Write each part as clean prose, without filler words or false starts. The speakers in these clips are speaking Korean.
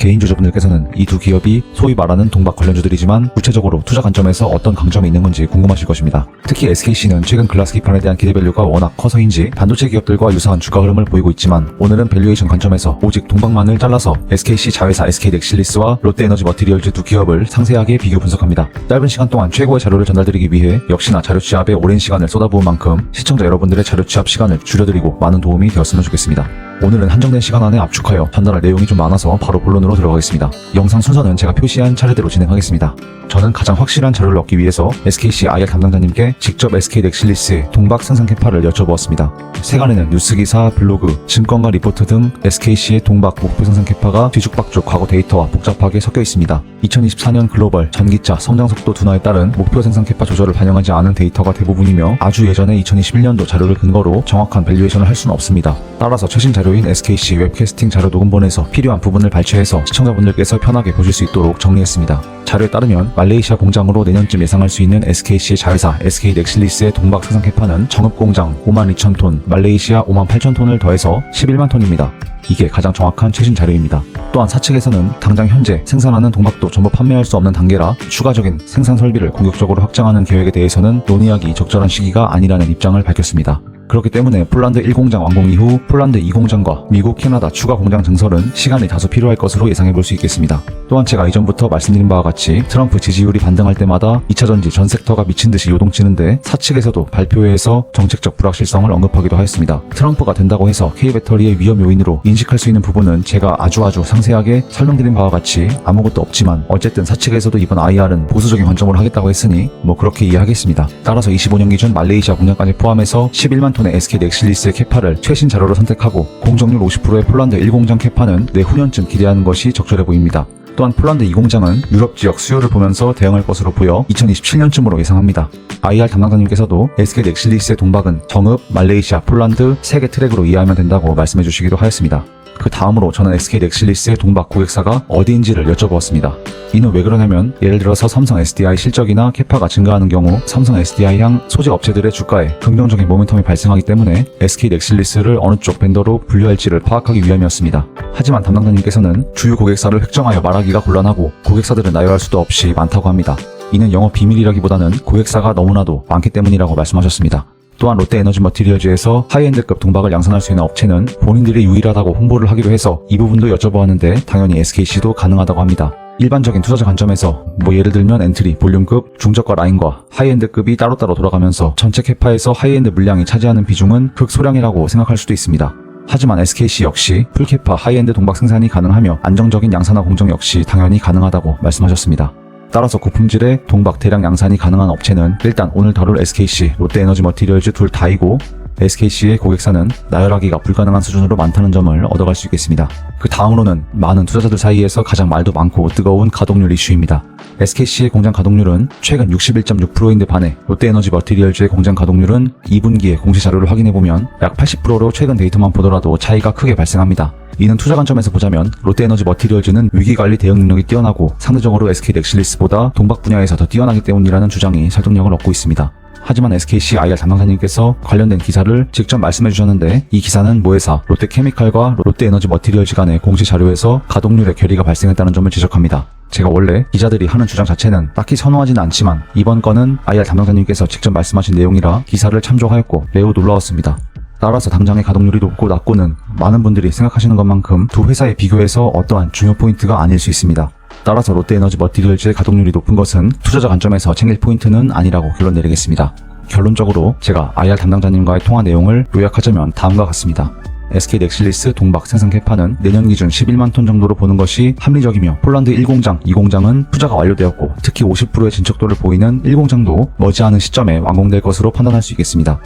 개인 주주분들께서는 이 두 기업이 소위 말하는 동박 관련주들이지만 구체적으로 투자 관점에서 어떤 강점이 있는 건지 궁금하실 것입니다. 특히 SKC는 최근 글라스 기판에 대한 기대 밸류가 워낙 커서인지 반도체 기업들과 유사한 주가 흐름을 보이고 있지만 오늘은 밸류에이션 관점에서 오직 동박만을 잘라서 SKC 자회사 SK넥실리스와 롯데에너지 머티리얼즈 두 기업을 상세하게 비교 분석합니다. 짧은 시간 동안 최고의 자료를 전달드리기 위해 역시나 자료 취합에 오랜 시간을 쏟아부은 만큼 시청자 여러분들의 자료 취합 시간을 줄여드리고 많은 도움이 되었으면 좋겠습니다. 오늘은 한정된 시간 안에 압축하여 전달할 내용이 좀 많아서 바로 본론으로 들어가겠습니다. 영상 순서는 제가 표시한 차례대로 진행하겠습니다. 저는 가장 확실한 자료를 얻기 위해서 SKC IR 담당자님께 직접 SK넥실리스의 동박 생산 캐파를 여쭤보았습니다. 세간에는 뉴스기사, 블로그, 증권가 리포트 등 SKC의 동박 목표 생산 캐파가 뒤죽박죽 과거 데이터와 복잡하게 섞여 있습니다. 2024년 글로벌 전기차 성장속도 둔화에 따른 목표 생산 캐파 조절을 반영하지 않은 데이터가 대부분이며 아주 예전에 2021년도 자료를 근거로 정확한 밸류에이션을 할 수는 없습니다. 따라서 최신 자료인 SKC 웹캐스팅 자료 녹음본에서 필요한 부분을 발췌해서 시청자분들께서 편하게 보실 수 있도록 정리했습니다. 자료에 따르면 말레이시아 공장으로 내년쯤 예상할 수 있는 SKC의 자회사 SK넥실리스의 동박 생산 캐파는 정읍 공장 52,000톤, 말레이시아 58,000톤을 더해서 11만 톤입니다. 이게 가장 정확한 최신 자료입니다. 또한 사측에서는 당장 현재 생산하는 동박도 전부 판매할 수 없는 단계라 추가적인 생산 설비를 공격적으로 확장하는 계획에 대해서는 논의하기 적절한 시기가 아니라는 입장을 밝혔습니다. 그렇기 때문에 폴란드 1공장 완공 이후 폴란드 2공장과 미국, 캐나다 추가 공장 증설은 시간이 다소 필요할 것으로 예상해볼 수 있겠습니다. 또한 제가 이전부터 말씀드린 바와 같이 트럼프 지지율이 반등할 때마다 2차전지 전 섹터가 미친듯이 요동치는데 사측에서도 발표회에서 정책적 불확실성을 언급하기도 하였습니다. 트럼프가 된다고 해서 K배터리의 위험 요인으로 인식할 수 있는 부분은 제가 아주 상세하게 설명드린 바와 같이 아무것도 없지만 어쨌든 사측에서도 이번 IR은 보수적인 관점으로 하겠다고 했으니 뭐 그렇게 이해하겠습니다. 따라서 25년 기준 말레이시아 공장까지 포함해서 11만 톤의 SK넥실리스의 캐파를 최신 자료로 선택하고 공정률 50%의 폴란드 1공장 캐파는 내후년쯤 기대하는 것이 적절해 보입니다. 또한 폴란드 2공장은 유럽 지역 수요를 보면서 대응할 것으로 보여 2027년쯤으로 예상합니다. IR 담당자님께서도 SK넥실리스의 동박은 정읍, 말레이시아, 폴란드 3개 트랙으로 이해하면 된다고 말씀해 주시기도 하였습니다. 그 다음으로 저는 SK넥실리스의 동박 고객사가 어디인지를 여쭤보았습니다. 이는 왜 그러냐면 예를 들어서 삼성 SDI 실적이나 캐파가 증가하는 경우 삼성 SDI 향 소재 업체들의 주가에 긍정적인 모멘텀이 발생하기 때문에 SK넥실리스를 어느 쪽 벤더로 분류할지를 파악하기 위함이었습니다. 하지만 담당자님께서는 주요 고객사를 획정하여 말하기가 곤란하고 고객사들은 나열할 수도 없이 많다고 합니다. 이는 영업 비밀이라기보다는 고객사가 너무나도 많기 때문이라고 말씀하셨습니다. 또한 롯데에너지 머티리얼즈에서 하이엔드급 동박을 양산할 수 있는 업체는 본인들이 유일하다고 홍보를 하기로 해서 이 부분도 여쭤보았는데 당연히 SKC도 가능하다고 합니다. 일반적인 투자자 관점에서 예를 들면 엔트리, 볼륨급, 중저가 라인과 하이엔드급이 따로따로 돌아가면서 전체 캐파에서 하이엔드 물량이 차지하는 비중은 극소량이라고 생각할 수도 있습니다. 하지만 SKC 역시 풀캐파 하이엔드 동박 생산이 가능하며 안정적인 양산화 공정 역시 당연히 가능하다고 말씀하셨습니다. 따라서 고품질의 동박 대량 양산이 가능한 업체는 일단 오늘 다룰 SKC, 롯데에너지 머티리얼즈 둘 다이고 SKC의 고객사는 나열하기가 불가능한 수준으로 많다는 점을 얻어갈 수 있겠습니다. 그 다음으로는 많은 투자자들 사이에서 가장 말도 많고 뜨거운 가동률 이슈입니다. SKC의 공장 가동률은 최근 61.6%인데 반해 롯데에너지 머티리얼즈의 공장 가동률은 2분기의 공시 자료를 확인해보면 약 80%로 최근 데이터만 보더라도 차이가 크게 발생합니다. 이는 투자 관점에서 보자면 롯데에너지 머티리얼즈는 위기관리 대응 능력이 뛰어나고 상대적으로 SK넥실리스보다 동박 분야에서 더 뛰어나기 때문이라는 주장이 설득력을 얻고 있습니다. 하지만 SKC IR 담당자님께서 관련된 기사를 직접 말씀해 주셨는데 이 기사는 모회사 롯데케미칼과 롯데에너지 머티리얼즈 간의 공시 자료에서 가동률의 괴리가 발생했다는 점을 지적합니다. 제가 원래 기자들이 하는 주장 자체는 딱히 선호하지는 않지만 이번 건은 IR 담당자님께서 직접 말씀하신 내용이라 기사를 참조하였고 매우 놀라웠습니다. 따라서 당장의 가동률이 높고 낮고는 많은 분들이 생각하시는 것만큼 두 회사의 비교에서 어떠한 중요 포인트가 아닐 수 있습니다. 따라서 롯데에너지 머티리얼즈의 가동률이 높은 것은 투자자 관점에서 챙길 포인트는 아니라고 결론 내리겠습니다. 결론적으로 제가 IR 담당자님과의 통화 내용을 요약하자면 다음과 같습니다. SK넥실리스 동박 생산 캐파는 내년 기준 11만 톤 정도로 보는 것이 합리적이며 폴란드 1공장, 2공장은 투자가 완료되었고 특히 50%의 진척도를 보이는 1공장도 머지않은 시점에 완공될 것으로 판단할 수 있겠습니다.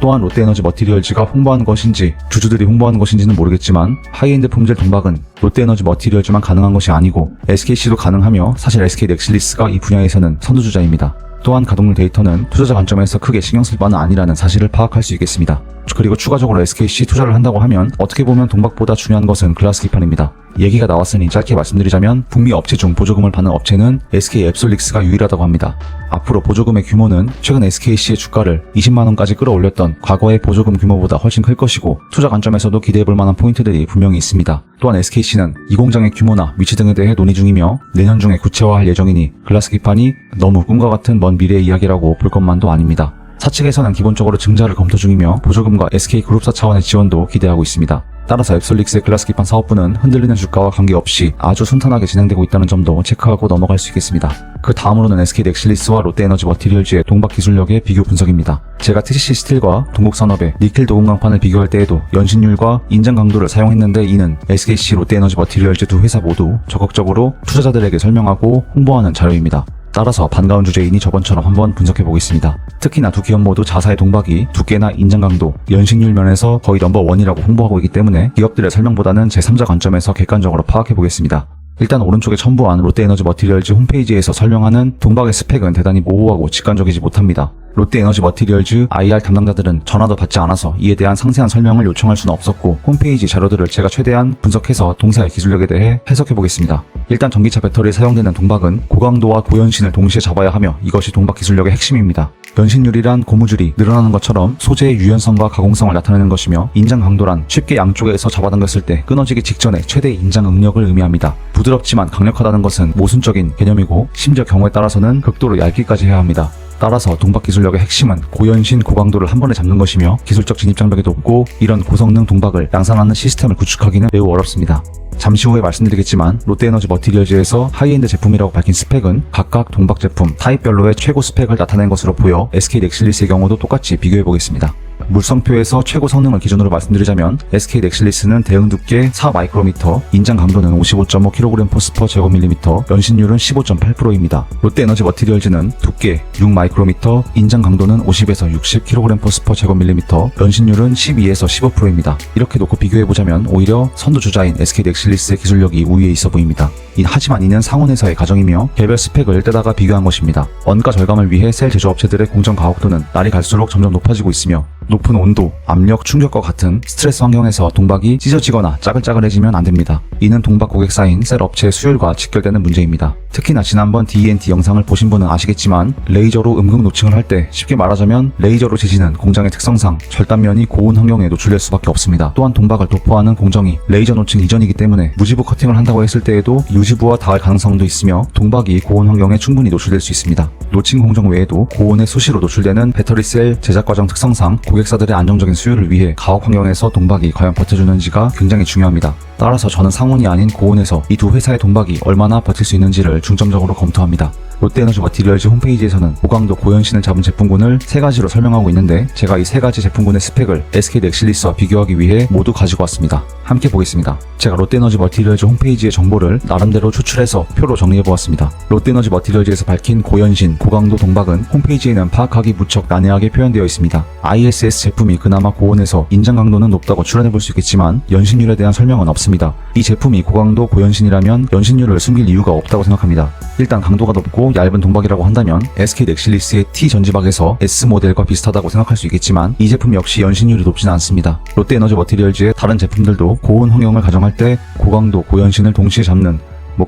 또한 롯데에너지 머티리얼즈가 홍보하는 것인지 주주들이 홍보하는 것인지는 모르겠지만 하이엔드 품질 동박은 롯데에너지 머티리얼즈만 가능한 것이 아니고 SKC도 가능하며 사실 SK넥실리스가 이 분야에서는 선두주자입니다. 또한 가동률 데이터는 투자자 관점에서 크게 신경 쓸 바는 아니라는 사실을 파악할 수 있겠습니다. 그리고 추가적으로 SKC 투자를 한다고 하면 어떻게 보면 동박보다 중요한 것은 글라스 기판입니다. 얘기가 나왔으니 짧게 말씀드리자면 북미 업체 중 보조금을 받는 업체는 SK 앱솔릭스가 유일하다고 합니다. 앞으로 보조금의 규모는 최근 SKC의 주가를 20만원까지 끌어올렸던 과거의 보조금 규모보다 훨씬 클 것이고 투자 관점에서도 기대해볼 만한 포인트들이 분명히 있습니다. 또한 SKC는 이 공장의 규모나 위치 등에 대해 논의 중이며 내년 중에 구체화할 예정이니 글라스 기판이 너무 꿈과 같은 먼 미래의 이야기라고 볼 것만도 아닙니다. 사측에서는 기본적으로 증자를 검토 중이며 보조금과 SK그룹사 차원의 지원도 기대하고 있습니다. 따라서 앱솔릭스의 글라스 기판 사업부는 흔들리는 주가와 관계없이 아주 순탄하게 진행되고 있다는 점도 체크하고 넘어갈 수 있겠습니다. 그 다음으로는 SK 넥실리스와 롯데에너지 머티리얼즈의 동박 기술력의 비교 분석입니다. 제가 TCC 스틸과 동국산업의 니켈 도금강판을 비교할 때에도 연신율과 인장 강도를 사용했는데 이는 SKC, 롯데에너지 머티리얼즈 두 회사 모두 적극적으로 투자자들에게 설명하고 홍보하는 자료입니다. 따라서 반가운 주제이니 저번처럼 한번 분석해보겠습니다. 특히나 두 기업 모두 자사의 동박이 두께나 인장 강도, 연식률 면에서 거의 넘버1이라고 홍보하고 있기 때문에 기업들의 설명보다는 제3자 관점에서 객관적으로 파악해보겠습니다. 일단 오른쪽에 첨부한 롯데에너지 머티리얼즈 홈페이지에서 설명하는 동박의 스펙은 대단히 모호하고 직관적이지 못합니다. 롯데에너지 머티리얼즈 IR 담당자들은 전화도 받지 않아서 이에 대한 상세한 설명을 요청할 수는 없었고 홈페이지 자료들을 제가 최대한 분석해서 동사의 기술력에 대해 해석해보겠습니다. 일단 전기차 배터리에 사용되는 동박은 고강도와 고연신을 동시에 잡아야 하며 이것이 동박 기술력의 핵심입니다. 연신율이란 고무줄이 늘어나는 것처럼 소재의 유연성과 가공성을 나타내는 것이며 인장 강도란 쉽게 양쪽에서 잡아당겼을 때 끊어지기 직전에 최대 인장 응력을 의미합니다. 부드럽지만 강력하다는 것은 모순적인 개념이고 심지어 경우에 따라서는 극도로 얇기까지 해야 합니다. 따라서 동박 기술력의 핵심은 고연신 고강도를 한 번에 잡는 것이며 기술적 진입장벽이 높고 이런 고성능 동박을 양산하는 시스템을 구축하기는 매우 어렵습니다. 잠시 후에 말씀드리겠지만 롯데에너지 머티리얼즈에서 하이엔드 제품이라고 밝힌 스펙은 각각 동박 제품 타입별로의 최고 스펙을 나타낸 것으로 보여 SK 넥실리스의 경우도 똑같이 비교해보겠습니다. 물성표에서 최고 성능을 기준으로 말씀드리자면 SK 넥실리스는 대응 두께 4마이크로미터, 인장 강도는 55.5kg/제곱밀리미터, 연신율은 15.8%입니다. 롯데에너지 머티리얼즈는 두께 6마이크로미터, 인장 강도는 50에서 60kg/제곱밀리미터, 연신율은 12에서 15%입니다. 이렇게 놓고 비교해보자면 오히려 선두주자인 SK 넥실리스의 기술력이 우위에 있어 보입니다. 하지만 이는 상온에서의 가정이며 개별 스펙을 떼다가 비교한 것입니다. 원가 절감을 위해 셀 제조업체들의 공정 가혹도는 날이 갈수록 점점 높아지고 있으며 높은 온도, 압력, 충격과 같은 스트레스 환경에서 동박이 찢어지거나 짜글짜글해지면 안됩니다. 이는 동박 고객사인 셀 업체의 수율과 직결되는 문제입니다. 특히나 지난번 DENT 영상을 보신 분은 아시겠지만 레이저로 음극 노칭을 할 때 쉽게 말하자면 레이저로 지지는 공장의 특성상 절단면이 고온 환경에 노출될 수밖에 없습니다. 또한 동박을 도포하는 공정이 레이저 노칭 이전이기 때문에 무지부 커팅을 한다고 했을 때에도 유지부와 닿을 가능성도 있으며 동박이 고온 환경에 충분히 노출될 수 있습니다. 노칭 공정 외에도 고온에 수시로 노출되는 배터리 셀 제작 과정 특성상 고객사들의 안정적인 수율을 위해 가혹 환경에서 동박이 과연 버텨주는지가 굉장히 중요합니다. 따라서 저는 상온이 아닌 고온에서 이 두 회사의 동박이 얼마나 버틸 수 있는지를 중점적으로 검토합니다. 롯데에너지 머티리얼즈 홈페이지에서는 고강도 고연신을 잡은 제품군을 3가지로 설명하고 있는데 제가 이 3가지 제품군의 스펙을 SK 넥실리스와 비교하기 위해 모두 가지고 왔습니다. 함께 보겠습니다. 제가 롯데에너지 머티리얼즈 홈페이지의 정보를 나름대로 추출해서 표로 정리해보았습니다. 롯데에너지 머티리얼즈에서 밝힌 고연신, 고강도 동박은 홈페이지에는 파악하기 무척 난해하게 표현되어 있습니다. ISS 제품이 그나마 고온에서 인장 강도는 높다고 추론해볼 수 있겠지만 연신율에 대한 설명은 없습니다. 이 제품이 고강도 고연신이라면 연신율을 숨길 이유가 없다고 생각합니다. 일단 강도가 높고 얇은 동박이라고 한다면 SK 넥실리스의 T 전지박에서 S 모델과 비슷하다고 생각할 수 있겠지만 이 제품 역시 연신율이 높지는 않습니다. 롯데에너지 머티리얼즈의 다른 제품들도 고온 환경을 가정할 때 고강도 고연신을 동시에 잡는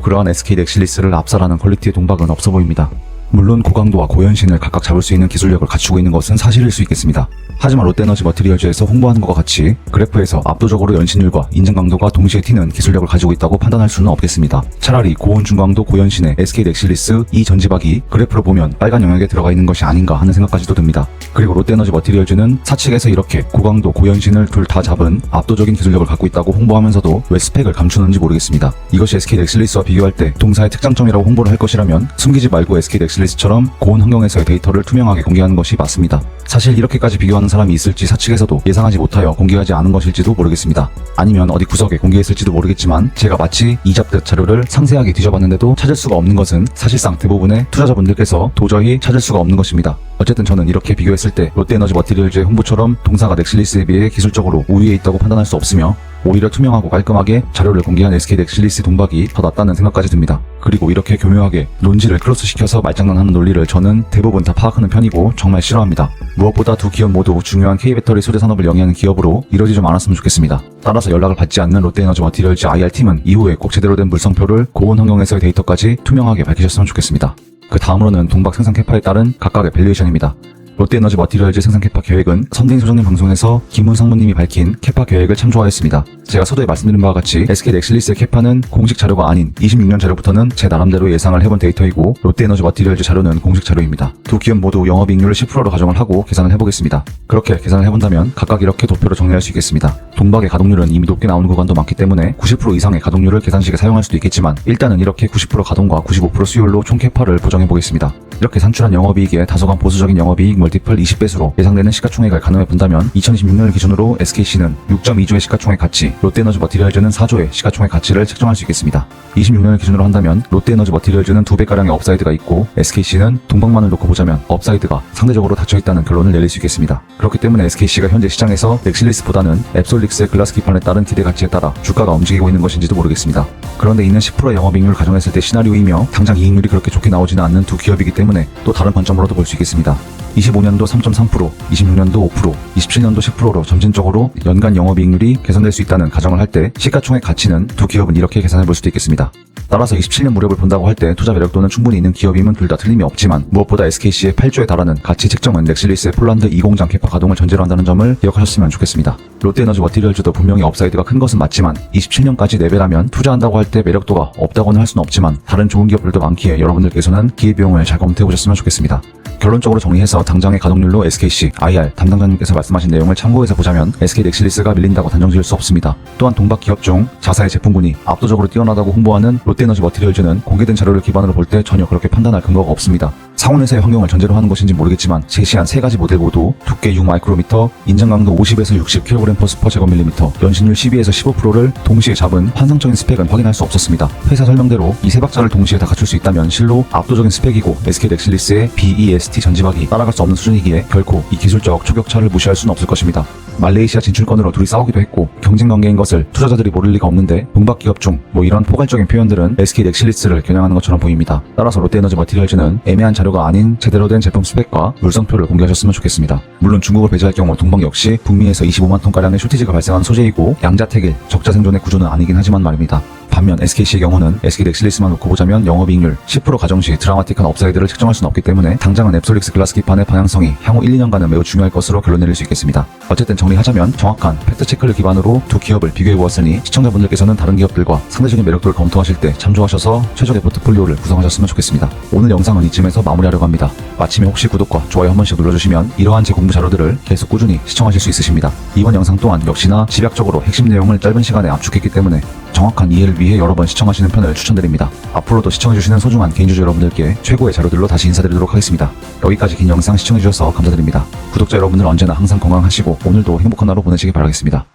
그러한 SK 넥실리스를 압살하는 퀄리티의 동박은 없어 보입니다. 물론 고강도와 고연신을 각각 잡을 수 있는 기술력을 갖추고 있는 것은 사실일 수 있겠습니다. 하지만 롯데에너지 머티리얼즈에서 홍보하는 것과 같이 그래프에서 압도적으로 연신율과 인증 강도가 동시에 튀는 기술력을 가지고 있다고 판단할 수는 없겠습니다. 차라리 고온 중강도 고연신의 SK 넥실리스 이 전지박이 그래프로 보면 빨간 영역에 들어가 있는 것이 아닌가 하는 생각까지도 듭니다. 그리고 롯데에너지 머티리얼즈는 사측에서 이렇게 고강도 고연신을 둘 다 잡은 압도적인 기술력을 갖고 있다고 홍보하면서도 왜 스펙을 감추는지 모르겠습니다. 이것이 SK 넥실리스와 비교할 때 동사의 특장점이라고 홍보를 할 것이라면 숨기지 말고 SK 넥실리스처럼 고온 환경에서의 데이터를 투명하게 공개하는 것이 맞습니다. 사실 이렇게까지 비교하는 사람이 있을지 사측에서도 예상하지 못하여 공개하지 않은 것일지도 모르겠습니다. 아니면 어디 구석에 공개했을지도 모르겠지만 제가 마치 이잡듯 자료를 상세하게 뒤져봤는데도 찾을 수가 없는 것은 사실상 대부분의 투자자분들께서 도저히 찾을 수가 없는 것입니다. 어쨌든 저는 이렇게 비교했을 때 롯데에너지 머티리얼즈의 홍보처럼 동사가 넥실리스에 비해 기술적으로 우위에 있다고 판단할 수 없으며 오히려 투명하고 깔끔하게 자료를 공개한 SK 넥슬리스 동박이 더 낫다는 생각까지 듭니다. 그리고 이렇게 교묘하게 논지를 크로스시켜서 말장난하는 논리를 저는 대부분 다 파악하는 편이고 정말 싫어합니다. 무엇보다 두 기업 모두 중요한 K배터리 소재 산업을 영위하는 기업으로 이러지 좀 않았으면 좋겠습니다. 따라서 연락을 받지 않는 롯데에너지 머티리얼즈 IR팀은 이후에 꼭 제대로 된 물성표를 고온 환경에서의 데이터까지 투명하게 밝히셨으면 좋겠습니다. 그 다음으로는 동박 생산 캐파에 따른 각각의 밸류에이션입니다. 롯데에너지 머티리얼즈 생산 캐파 계획은 선대인 소장님 방송에서 김훈 상무님이 밝힌 캐파 계획을 참조하였습니다. 제가 서두에 말씀드린 바와 같이 SK 넥슬리스의 캐파는 공식 자료가 아닌 26년 자료부터는 제 나름대로 예상을 해본 데이터이고 롯데에너지 머티리얼즈 자료는 공식 자료입니다. 두 기업 모두 영업이익률을 10%로 가정을 하고 계산을 해보겠습니다. 그렇게 계산을 해본다면 각각 이렇게 도표로 정리할 수 있겠습니다. 동박의 가동률은 이미 높게 나오는 구간도 많기 때문에 90% 이상의 가동률을 계산식에 사용할 수도 있겠지만 일단은 이렇게 90% 가동과 95% 수율로 총 캐파를 보정해보겠습니다. 이렇게 산출한 영업이익에 다소간 보수적인 영업이익 멀티플 20배수로 예상되는 시가총액을 가늠해 본다면 2026년을 기준으로 SKC는 6.2조의 시가총액 가치, 롯데에너지 머티리얼즈는 4조의 시가총액 가치를 책정할 수 있겠습니다. 26년을 기준으로 한다면 롯데에너지 머티리얼즈는 2배가량의 업사이드가 있고 SKC는 동박만을 놓고 보자면 업사이드가 상대적으로 닫혀있다는 결론을 내릴 수 있겠습니다. 그렇기 때문에 SKC가 현재 시장에서 넥슬리스보다는 앱솔릭스의 글라스 기판에 따른 기대 가치에 따라 주가가 움직이고 있는 것인지도 모르겠습니다. 그런데 이는 10%의 영업이익률을 가정했을 때 시나리오이며 당장 이익률이 그렇게 좋게 나오지는 않는 두 기업이기 때문에 또 다른 관점으로도 볼 수 있겠습니다. 25년도 3.3%, 26년도 5%, 27년도 10%로 점진적으로 연간 영업이익률이 개선될 수 있다는 가정을 할 때 시가총액 가치는 두 기업은 이렇게 계산해 볼 수도 있겠습니다. 따라서 27년 무렵을 본다고 할 때 투자 매력도는 충분히 있는 기업임은 둘 다 틀림이 없지만 무엇보다 SKC의 8조에 달하는 가치 책정은 넥슬리스의 폴란드 2공장 캐파 가동을 전제로 한다는 점을 기억하셨으면 좋겠습니다. 롯데에너지 머티리얼즈도 분명히 업사이드가 큰 것은 맞지만 27년까지 4배라면 투자한다고 할 때 매력도가 없다고는 할 수는 없지만 다른 좋은 기업들도 많기에 여러분들께서는 기회비용을 잘 검토해 보셨으면 좋겠습니다. 결론적으로 정리해서 당장의 가동률로 SKC, IR 담당자님께서 말씀하신 내용을 참고해서 보자면 SK 넥슬리스가 밀린다고 단정 지을 수 없습니다. 또한 동박 기업 중 자사의 제품군이 압도적으로 뛰어나다고 홍보하는 롯데에너지 머티리얼즈는 공개된 자료를 기반으로 볼 때 전혀 그렇게 판단할 근거가 없습니다. 상온에서의 환경을 전제로 하는 것인지 모르겠지만 제시한 세 가지 모델 모두 두께 6마이크로미터, 인장 강도 50에서 60kg/제곱밀리미터, 연신율 12에서 15%를 동시에 잡은 환상적인 스펙은 확인할 수 없었습니다. 회사 설명대로 이 세 박자를 동시에 다 갖출 수 있다면 실로 압도적인 스펙이고 SK 넥슬리스의 BEST 전지박이 따라갈 수 없는 수준이기에 결코 이 기술적 초격차를 무시할 수는 없을 것입니다. 말레이시아 진출권으로 둘이 싸우기도 했고 경쟁 관계인 것을 투자자들이 모를 리가 없는데 동박 기업 중 뭐 이런 포괄적인 표현들은 SK 넥슬리스를 겨냥하는 것처럼 보입니다. 따라서 롯데에너지 머티리얼즈는 애매한 자료가 아닌 제대로 된 제품 스펙과 물성표를 공개하셨으면 좋겠습니다. 물론 중국을 배제할 경우 동박 역시 북미에서 25만 톤가량의 쇼티지가 발생한 소재이고 양자택일, 적자 생존의 구조는 아니긴 하지만 말입니다. 반면 SKC의 경우는 SK 넥슬리스만 놓고 보자면 영업이익률 10% 가정 시 드라마틱한 업사이드를 책정할 수는 없기 때문에 당장은 앱솔릭스 글라스 기판의 방향성이 향후 1, 2년간은 매우 중요할 것으로 결론 내릴 수 있겠습니다. 어쨌든 정리하자면 정확한 팩트체크를 기반으로 두 기업을 비교해보았으니 시청자분들께서는 다른 기업들과 상대적인 매력도를 검토하실 때 참조하셔서 최적의 포트폴리오를 구성하셨으면 좋겠습니다. 오늘 영상은 이쯤에서 마무리하려고 합니다. 마침에 혹시 구독과 좋아요 한 번씩 눌러주시면 이러한 제 공부 자료들을 계속 꾸준히 시청하실 수 있으십니다. 이번 영상 또한 역시나 집약적으로 핵심 내용을 짧은 시간에 압축했기 때문에 정확한 이해를 위해 여러 번 시청하시는 편을 추천드립니다. 앞으로도 시청해주시는 소중한 개인주주 여러분들께 최고의 자료들로 다시 인사드리도록 하겠습니다. 여기까지 긴 영상 시청해주셔서 감사드립니다. 구독자 여러분들 언제나 항상 건강하시고 오늘도 행복한 하루 보내시길 바라겠습니다.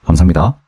감사합니다.